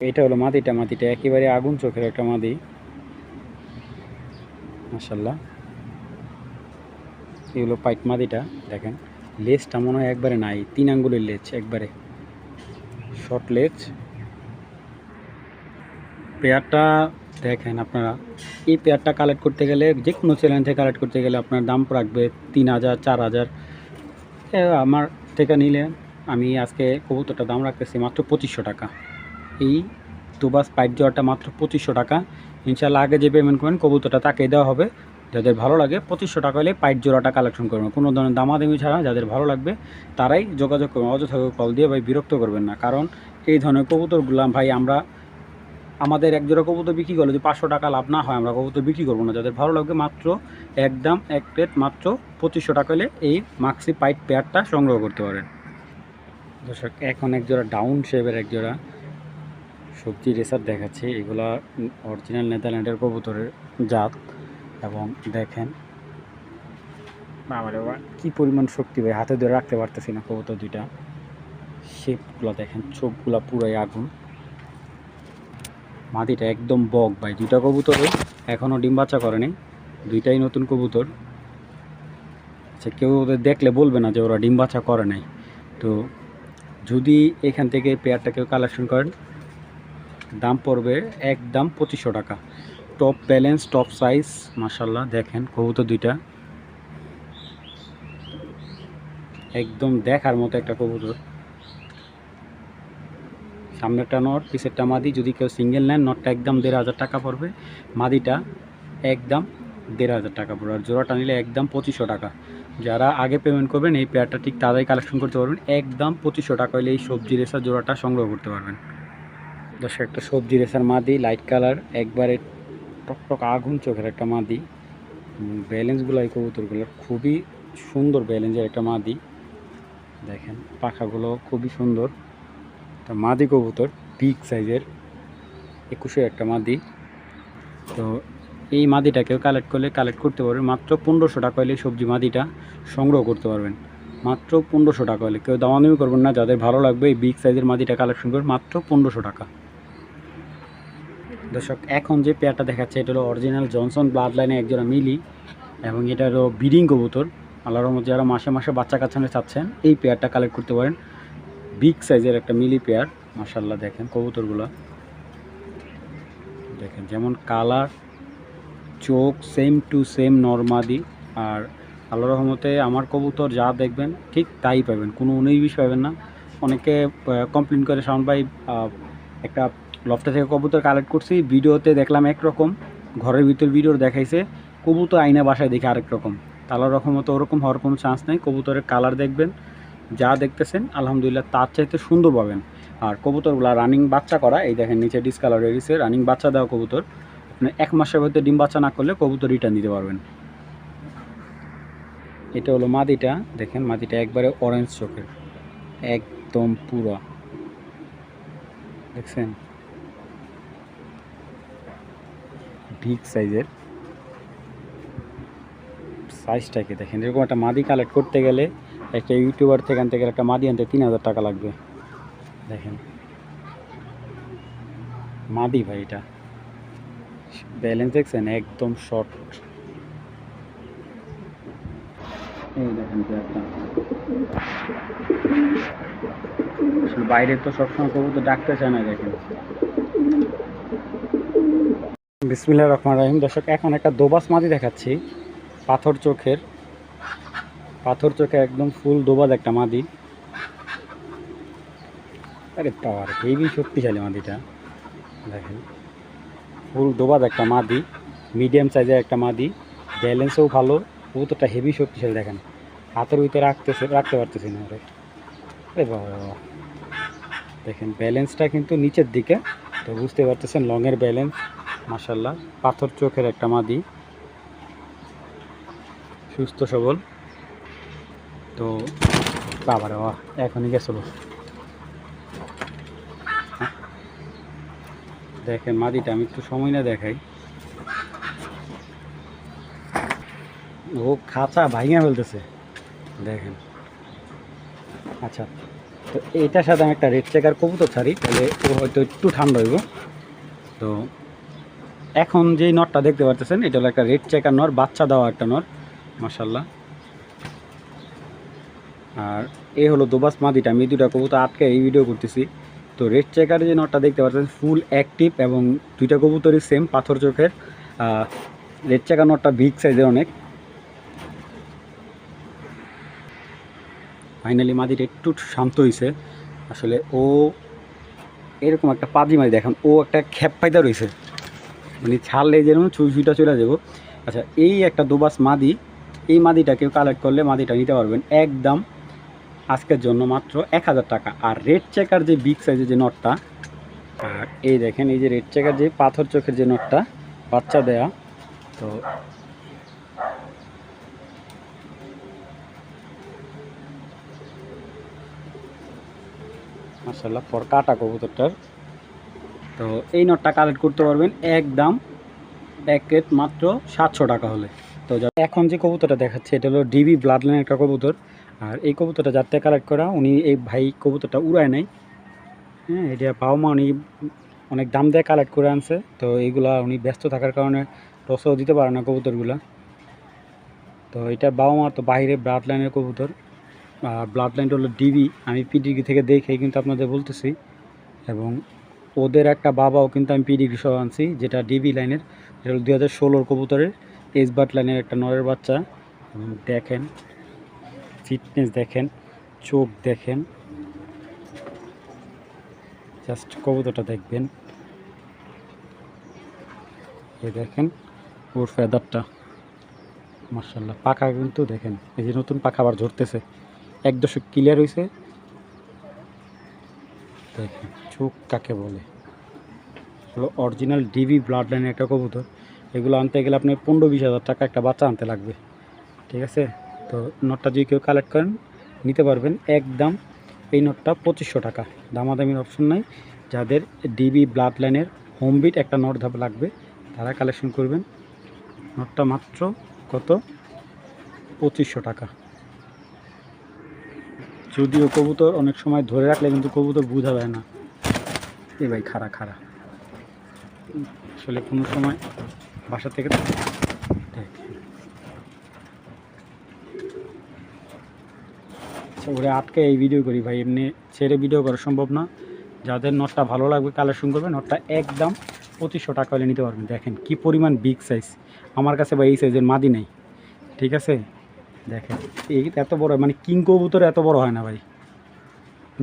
এটা হলো মাদিটা। মাদিটা একেবারে আগুন চোখের একটা মাদি, মাশাল্লাহ। এই হলো পাইট মাদিটা। দেখেন লেজটা মনে হয় একবারে নাই, 3 আঙ্গুলের লেজ, একবারে শর্ট লেজ। পেয়ারটা দেখেন আপনারা, এই পেয়ারটা কালেক্ট করতে গেলে, যে কোনো চ্যানেল থেকে কালেক্ট করতে গেলে আপনার দাম রাখবে 3000 4000। আমার থেকে নিলে আমি আজকে কবুতরটা দাম রাখতেছি মাত্র 2500 টাকা। এই দুবাস পাইট জোড়াটা মাত্র 2500 টাকা। ইনশাল্লাহ আগে যে পেমেন্ট করবেন কবুতরটা তাকে দেওয়া হবে। যাদের ভালো লাগে 2500 টাকা হলে পাইট জোড়াটা কালেকশন করবেন, কোনো ধরনের দামাদামি ছাড়া। যাদের ভালো লাগবে তারাই যোগাযোগ করবেন, অযথা কল দিয়ে ভাই বিরক্ত করবেন না। কারণ এই ধরনের কবুতরগুলো ভাই আমরা, আমাদের এক জোড়া কবুতর বিক্রি করলে যদি 500 টাকা লাভ না হয়, আমরা কবুতর বিক্রি করবো না। যাদের ভালো লাগবে মাত্র একদম এক প্লেট মাত্র 2500 টাকা হলে এই মাক্সি পাইট পেয়ারটা সংগ্রহ করতে পারেন। দর্শক এখন এক জোড়া ডাউন শেপের এক জোড়া সবজি রেসার দেখাচ্ছি। এগুলা অরিজিনাল নেদারল্যান্ডের কবুতরের জাত। এবং দেখেন বাবারে বাবা কী পরিমাণ শক্তি ভাই, হাতে ধরে রাখতে পারতেছি না কবুতর দুইটা। শেপগুলো দেখেন, চোখগুলা পুরাই আগুন। মাটিটা একদম বক ভাই, দুইটা কবুতরে এখনও ডিম বাচ্চা করেনি, দুইটাই নতুন কবুতর। আচ্ছা, কেউ ওদের দেখলে বলবে না যে ওরা ডিম বাচ্চা করে নাই। তো যদি এখান থেকে পেয়ারটা কেউ কালেকশন করেন, দাম পড়বে একদম 2500 টাকা। টপ ব্যালেন্স, টপ সাইজ, মাশাল্লাহ। দেখেন কবুতর দুইটা একদম দেখার মতো একটা কবুতর। সামনেরটা নট, পিছেরটা মাদি। যদি কেউ সিঙ্গেল নেন, নটটা একদম 1500 টাকা পড়বে, মাদিটা একদম 1500 টাকা পড়বে, আর জোড়াটা নিলে একদম 2500 টাকা। যারা আগে পেমেন্ট করবেন এই পেয়ারটা ঠিক তারাই কালেকশন করতে পারবেন। একদম 2500 টাকা হলে এই সবজি রেসার জোড়াটা সংগ্রহ করতে পারবেন। দর্শক একটা সবজি রেসার মাদি, লাইট কালার, একবারে টকটক আগুন চোখের একটা মাদি। ব্যালেন্সগুলো এই কবুতরগুলোর খুবই সুন্দর, ব্যালেন্সের একটা মাদি। দেখেন পাখাগুলো খুবই সুন্দর। একটা মাদি কবুতর, বিগ সাইজের, 21-এর একটা মাদি। তো এই মাদিটাকেও কালেক্ট করতে পারবেন মাত্র 1500 টাকা হলে সবজি মাদিটা সংগ্রহ করতে পারবেন। মাত্র 1500 টাকা হলে, কেউ দামাদামি করবেন না। যাদের ভালো লাগবে এই বিগ সাইজের মাদিটা কালেকশন করবেন মাত্র 1500 টাকা। দর্শক এখন যে পেয়ারটা দেখাচ্ছে এটা হলো অরিজিনাল জনসন ব্লাড লাইনে একজোড়া মিলি, এবং এটা হলো ব্রিডিং কবুতর। আল্লাহর রহমতে যারা মাসে মাসে বাচ্চা কাচ্চা চাচ্ছেন এই পেয়ারটা কালেক্ট করতে পারেন। বিগ সাইজের একটা মিলি পেয়ার, মাশাল্লাহ। দেখেন কবুতরগুলো দেখেন, যেমন কালার, চোখ সেম টু সেম নরমাদি। আর আল্লাহর রহমতে আমার কবুতর যা দেখবেন ঠিক তাই পাবেন, কোনো 19-20 পাবেন না। অনেকে কমপ্লেন করে, শাওন ভাই একটা লফটা থেকে কবুতর কালেক্ট করছি, ভিডিওতে দেখলাম একরকম, ঘরের ভিতর ভিডিও দেখাইছে, কবুতর আইনা বাসায় দেখে আরেক রকম। আল্লাহর রহমতে ওরকম হওয়ার কোনো চান্স নেই। কবুতরের কালার দেখবেন, যা দেখতেছেন আলহামদুলিল্লাহ তার চাইতে সুন্দর পাবেন। আর কবুতরগুলো রানিং বাচ্চা করা, এই দেখেন নিচে ডিসকালার হয়ে গেছে, রানিং বাচ্চা দেওয়া কবুতর। আপনি 1 মাসের মধ্যে ডিম বাচ্চা না করলে কবুতর রিটার্ন দিতে পারবেন। এটা হলো মাদিটা। দেখেন মাদিটা একবারে অরেঞ্জ চোখের, একদম পুরো, দেখছেন বিগ সাইজের। সাইজটাকে দেখেন, এরকম একটা মাদি কালেক্ট করতে গেলে একটা ইউটিউবার থেকে একটা মাদি আনতে 3000 টাকা লাগবে। দেখেন মাদি ভাই, এটা ব্যালেন্স দেখছেন একদম শর্ট। এই দেখেন বাইরে তো সবসময় কবুতর ডাকতে চায় না। দেখেন বিসমিল্লাহির রহমানির রহিম। দর্শক এখন একটা দোবাস মাদি দেখাচ্ছি, পাথর চোখের, একদম ফুল দোবাজ একটা মাদি। আরে পাওয়ার হেভি শক্তিশালী মাদিটা। দেখেন ফুল দোবাজ একটা মাদি, মিডিয়াম সাইজের একটা মাদি, ব্যালেন্সও ভালো, কবুতরটা হেভি শক্তিশালী। দেখেন হাতের ভিতরে রাখতে পারতেছি না। আরে বাবা, দেখেন ব্যালেন্সটা কিন্তু নিচের দিকে, তো বুঝতে পারতেছেন লংয়ের ব্যালেন্স, মাশাল্লাহ। পাথর চোখের একটা মাদি, সুস্থ সবল। তো বাবারে বাহ, এখনই গেছিল। দেখেন মাদিটা আমি একটু সময় না দেখাই, ও খাঁচা ভাঙিয়া ফেলতেছে। দেখেন আচ্ছা, তো এইটার সাথে আমি একটা রেড চেকার কবুতর ছাড়ি, তাহলে ও হয়তো একটু ঠান্ডা হইব। তো এখন যেই নটটা দেখতে পাচ্ছেন এটা হলো একটা রেড চেকার নর, বাচ্চা দেওয়া একটা নর মাশাল্লাহ। আর এই হলো দোবাস মাদিটা। আমি দুটা কবুতর আটকে এই ভিডিও করতেছি। তো রেড চেকার যে নটটা দেখতে পাচ্ছেন ফুল অ্যাক্টিভ, এবং দুইটা কবুতরই সেম পাথর চোখের। রেড চেকার নটটা বিগ সাইজের অনেক। ফাইনালি মাদিটা একটু শান্ত হয়েছে। আসলে ও এরকম একটা পাজি মাদি দেখেন, ও একটা খ্যাপ পাইদা রয়েছে, মানে ছাড়লে যেরকম চুইটা চলে যাবো। আচ্ছা, এই একটা দোবাস মাদি, এই মাদিটা কেউ কালেক্ট করলে মাদিটা নিতে পারবেন একদম আজকের জন্য মাত্র 1000 টাকা। আর রেড চেকার যে বিগ সাইজের যে নটটা, আর এই দেখেন এই যে রেড চেকার যে পাথর চোখের যে নটটা বাচ্চা দেয়া, তো মাশাআল্লাহ পর কাটা কবুতরটার। তো এই নটটা কালেক্ট করতে পারবেন একদম এক রেট মাত্র 700 টাকা হলে। তো এখন যে কবুতরটা দেখাচ্ছে এটা হলো ডিবি ব্লাড লাইনের একটা কবুতর। আর এই কবুতরটা যার থেকে কালেক্ট করা, উনি এই ভাই কবুতরটা উড়ায় নাই। হ্যাঁ, এটা পাও মা উনি অনেক দাম দিয়ে কালেক্ট করে আনছে। তো এইগুলা উনি ব্যস্ত থাকার কারণে টসও দিতে পারে না কবুতরগুলা। তো এটা বাবা মা তো বাইরে ব্লাড লাইনের কবুতর। ব্লাড লাইনটা হলো ডিবি, আমি পিডিগ্রি থেকে দেখেই কিন্তু আপনাদের বলতেছি। এবং ওদের একটা বাবাও কিন্তু আমি পিডিগ্রি সহ আনছি, যেটা ডিবি লাইনের। এটা হলো 2016 কবুতরের এসবাট লাইনের একটা নরের বাচ্চা। দেখেন ফিটনেস দেখেন, চোখ দেখেন, জাস্ট কবুতরটা দেখবেন। এই দেখেন ওর ফেদারটা মাশাআল্লাহ। পাখা কিন্তু দেখেন, এই যে নতুন পাখা আবার ঝরতেছে, এক দশক ক্লিয়ার হয়েছে। দেখেন চোখ কাকে বলে, হলো অরিজিনাল ডিবি ব্লাড লাইনের একটা কবুতর। এগুলো আনতে গেলে আপনার 15-20 হাজার টাকা একটা বাচ্চা আনতে লাগবে, ঠিক আছে। তো নটটা যদি কেউ কালেক্ট করেন নিতে পারবেন একদম। এই নটটা 2500 টাকা, দামাদামির অপশন নাই। যাদের ডিবি ব্লাড লাইনের হোমবিট একটা নট ধাপ লাগবে তারা কালেকশন করবেন। নটটা মাত্র কত, 2500 টাকা। যদিও কবুতর অনেক সময় ধরে রাখলে কিন্তু কবুতর বোঝা যায় না। এই ভাই খাড়া খাড়া, আসলে কোনো সময় বাসা থেকে ওরে আটকে এই ভিডিও করি ভাই, এমনি ছেড়ে ভিডিও করা সম্ভব না। যাদের নটটা ভালো লাগবে কালেকশন করবে, নটটা একদম 2500 টাকা হলে নিতে পারবেন। দেখেন কি পরিমাণ বিগ সাইজ, আমার কাছে ভাই এই সাইজের মাদি নেই, ঠিক আছে। দেখেন এই এত বড়, মানে কিং কবুতর এত বড় হয় না ভাই,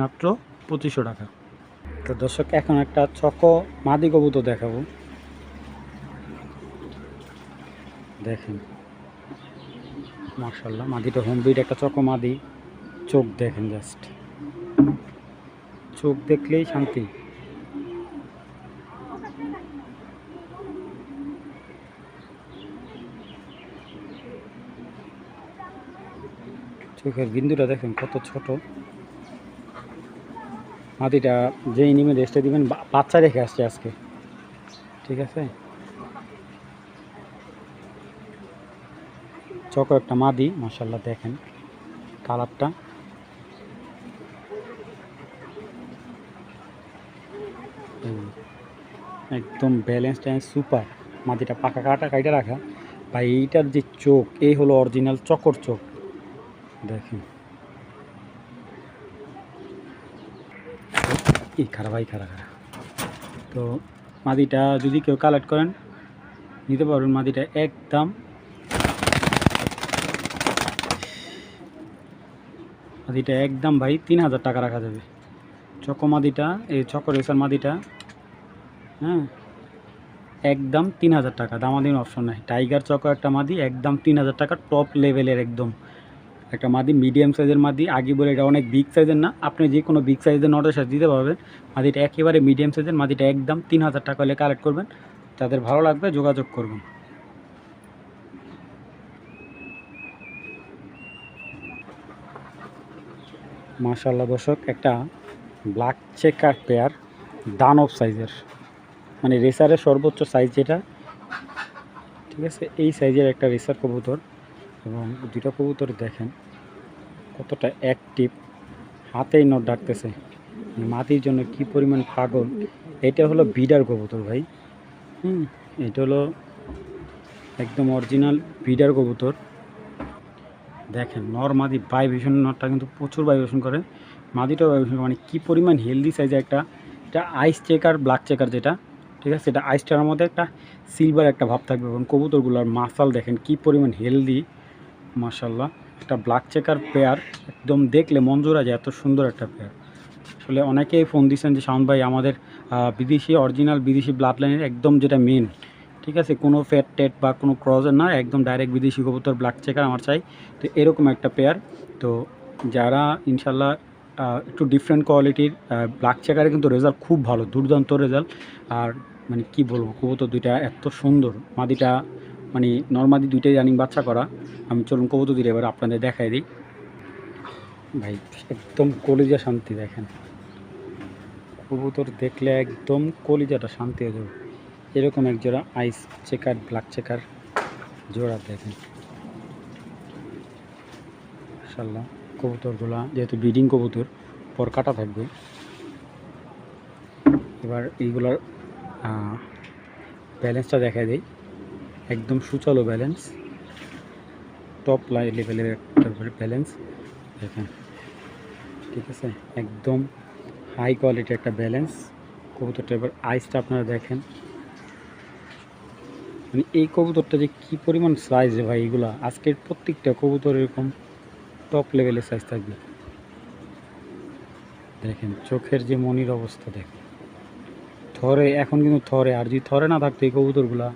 মাত্র 2500 টাকা। তো দর্শক এখন একটা চকো মাদি কবুতর দেখাবো। দেখেন মাশাআল্লাহ মাদিটা হোমবিট একটা চকো মাদি। চোখ দেখেন, জাস্ট চোখ দেখলেই শান্তি। চোখের বিন্দুটা দেখেন কত ছোট। মাদিটা যেই নিমে রেস্টে দিবেন বাচ্চা রেখে আসছে আজকে, ঠিক আছে। চকো একটা মাদি মাশাআল্লাহ, দেখেন কালারটা একদম ব্যালেন্স টাইম সুপার। মাদিটা পাকা কাটা কাইটা রাখা ভাই। এইটার যে চোখ, এই হলো অরিজিনাল চকর চোখ, দেখেন এই খারাপ ভাই খারাপ খারাপ। তো মাদিটা যদি কেউ কালেক্ট করেন নিতে পারবেন। মাদিটা একদম, মাদিটা একদম ভাই 3000 টাকা রাখা যাবে। চকো মাদিটা, এই চকো রেসার মাদিটা, হ্যাঁ একদম 3000 টাকা, দামাদামি অপশন নাই। টাইগার চকো একটা মাদি একদম 3000 টাকা, টপ লেভেলের একদম একটা মাদি, মিডিয়াম সাইজের মাদি। আগে বলে এটা অনেক বিগ সাইজের না, আপনি যে কোনো বিগ সাইজের নটের সাথে দিতে পারবেন। মাদিটা একেবারে মিডিয়াম সাইজের, মাদিটা একদম 3000 টাকা হলে কালেক্ট করবেন। যাদের ভালো লাগবে যোগাযোগ করবেন। মাশাআল্লাহ দর্শক, একটা ব্ল্যাক চেকার পেয়ার দানব সাইজের, মানে রেসারের সর্বোচ্চ সাইজ যেটা, ঠিক আছে, এই সাইজের একটা রেসার কবুতর। এবং দুটো কবুতর দেখেন কতটা অ্যাক্টিভ, হাতেই নট ডাকতেছে, মাটির জন্য কি পরিমাণ পাগল। এটা হলো বিডার কবুতর ভাই। এটা হলো একদম অরিজিনাল বিডার কবুতর। দেখেন নর মাদি ভাইব্রেশন, নরটা কিন্তু প্রচুর ভাইব্রেশন করে, মাদিটাও ভাইব্রেশন করে, মানে কী পরিমাণ হেলদি সাইজে একটা। এটা আইস চেকার ব্ল্যাক চেকার যেটা, ঠিক আছে, এটা আইসটার মধ্যে একটা সিলভার একটা ভাব থাকবে। এবং কবুতরগুলোর মাসাল দেখেন কী পরিমাণ হেলদি, মাশাল্লাহ। একটা ব্ল্যাক চেকার পেয়ার, একদম দেখলে মন জোড়া যায়, এত সুন্দর একটা পেয়ার। আসলে অনেকেই ফোন দিচ্ছেন যে শাওন ভাই আমাদের বিদেশি অরিজিনাল বিদেশি ব্লাড লাইনের একদম যেটা মেন, ঠিক আছে, কোনো ফ্যাট টেট বা কোনো ক্রসের না, একদম ডাইরেক্ট বিদেশি কবুতর ব্ল্যাক চেকার আমার চাই। তো এরকম একটা পেয়ার, তো যারা ইনশাল্লাহ একটু ডিফারেন্ট কোয়ালিটির ব্ল্যাক চেকারে কিন্তু রেজাল্ট খুব ভালো, দুর্দান্ত রেজাল্ট। আর মানে কি বলবো, কবুতর দুইটা এত সুন্দর, মাদিটা মানে নর্মাদি দুইটাই রানিং বাচ্চা করা। আমি চলুন কবুতর দিলে এবার আপনাদের দেখাই দিই ভাই, একদম কলিজা শান্তি। দেখেন কবুতর দেখলে একদম কলিজাটা শান্তি হয়ে যাবে। এরকম এক জোড়া আইস চেকার ব্ল্যাক চেকার জোড়া দেখেন, মাশাআল্লাহ। কবুতরগুলা যেহেতু ব্রিডিং কবুতর, পর কাটা থাকবে। এবার এইগুলার ব্যালেন্সটা দেখাই দেই, একদম সুচালো ব্যালেন্স, টপ লেভেলের একটা ব্যালেন্স দেখেন, ঠিক আছে, একদম হাই কোয়ালিটি একটা ব্যালেন্স কবুতরটা। এবার আইসটা আপনারা দেখেন, মানে এই কবুতরটা যে কী পরিমাণ সাইজ ভাই, এগুলা আজকের প্রত্যেকটা কবুতর এরকম টপ লেভেলের সাইজ থাকবে। দেখেন চোখের যে মনির অবস্থা দেখেন, থরে এখন কিন্তু থরে, আর যদি থরে না থাকতো এই কবুতরগুলা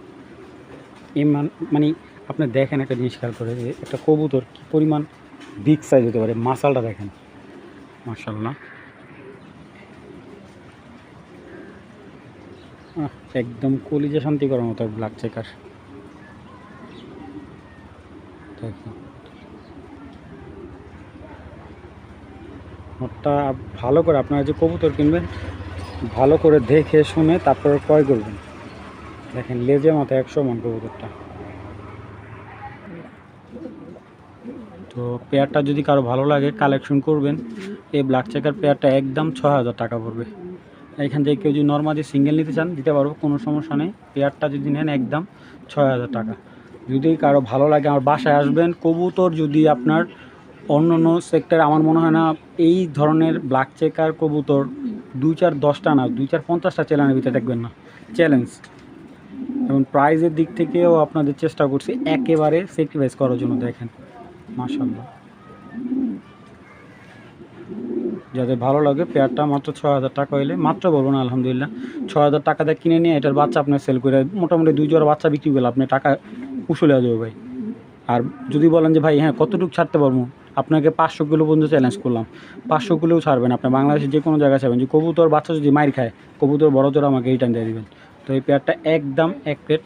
এই মানে আপনি দেখেন একটা জিনিস খেয়াল করে যে একটা কবুতর কী পরিমাণ বিগ সাইজ হতে পারে, মাসালটা দেখেন, মাশাআল্লাহ। একদম কলিজা শান্তি করার মতো ব্ল্যাক চেকার দেখেন। ওটা ভালো করে আপনারা যে কবুতর কিনবেন ভালো করে দেখে শুনে তারপরে ক্রয় করবেন। দেখেন লেজের মতো 100 মন কবুতরটা। তো পেয়ারটা যদি কারো ভালো লাগে কালেকশন করবেন। এই ব্ল্যাক চেকার পেয়ারটা একদম 6000 টাকা পড়বে। এখান থেকে কেউ যদি নর্মালি সিঙ্গেল নিতে চান দিতে পারবো, কোনো সমস্যা নেই। পেয়ারটা যদি নেন একদম 6000 টাকা। যদি কারো ভালো লাগে আমার বাসায় আসবেন। কবুতর যদি আপনার অন্য অন্য সেক্টরে আমার মনে হয় না এই ধরনের ব্ল্যাক চেকার কবুতর 2-4-10টা না 2-4-50টা চ্যালেঞ্জের ভিতরে দেখবেন না, চ্যালেঞ্জ। এবং প্রাইজের দিক থেকেও আপনাদের চেষ্টা করছি একেবারে স্যাক্রিফাইস করার জন্য। দেখেন মাশাআল্লাহ, যাদের ভালো লাগে পেয়ারটা মাত্র 6000 টাকা হইলে, মাত্র বলবো না আলহামদুলিল্লাহ, 6000 টাকা দিয়ে কিনে নিয়ে এটার বাচ্চা আপনার সেল করে মোটামুটি 2 জোড়া বাচ্চা বিক্রি করলে আপনি টাকা উসুলে যাবে ভাই। আর যদি বলেন যে ভাই হ্যাঁ কতটুকু ছাড়তে পারবো, আপনাকে 500 কিলো পর্যন্ত চ্যালেঞ্জ করলাম, 500 কিলোও ছাড়বেন আপনি বাংলাদেশের যে কোনো জায়গায় ছাড়বেন। যে কবুতর বাচ্চা যদি মাইর খায়, কবুতর বড় জোড়া আমাকে রিটার্ন দিয়ে দেবেন। তো এই পেয়ারটা একদম এক প্লেট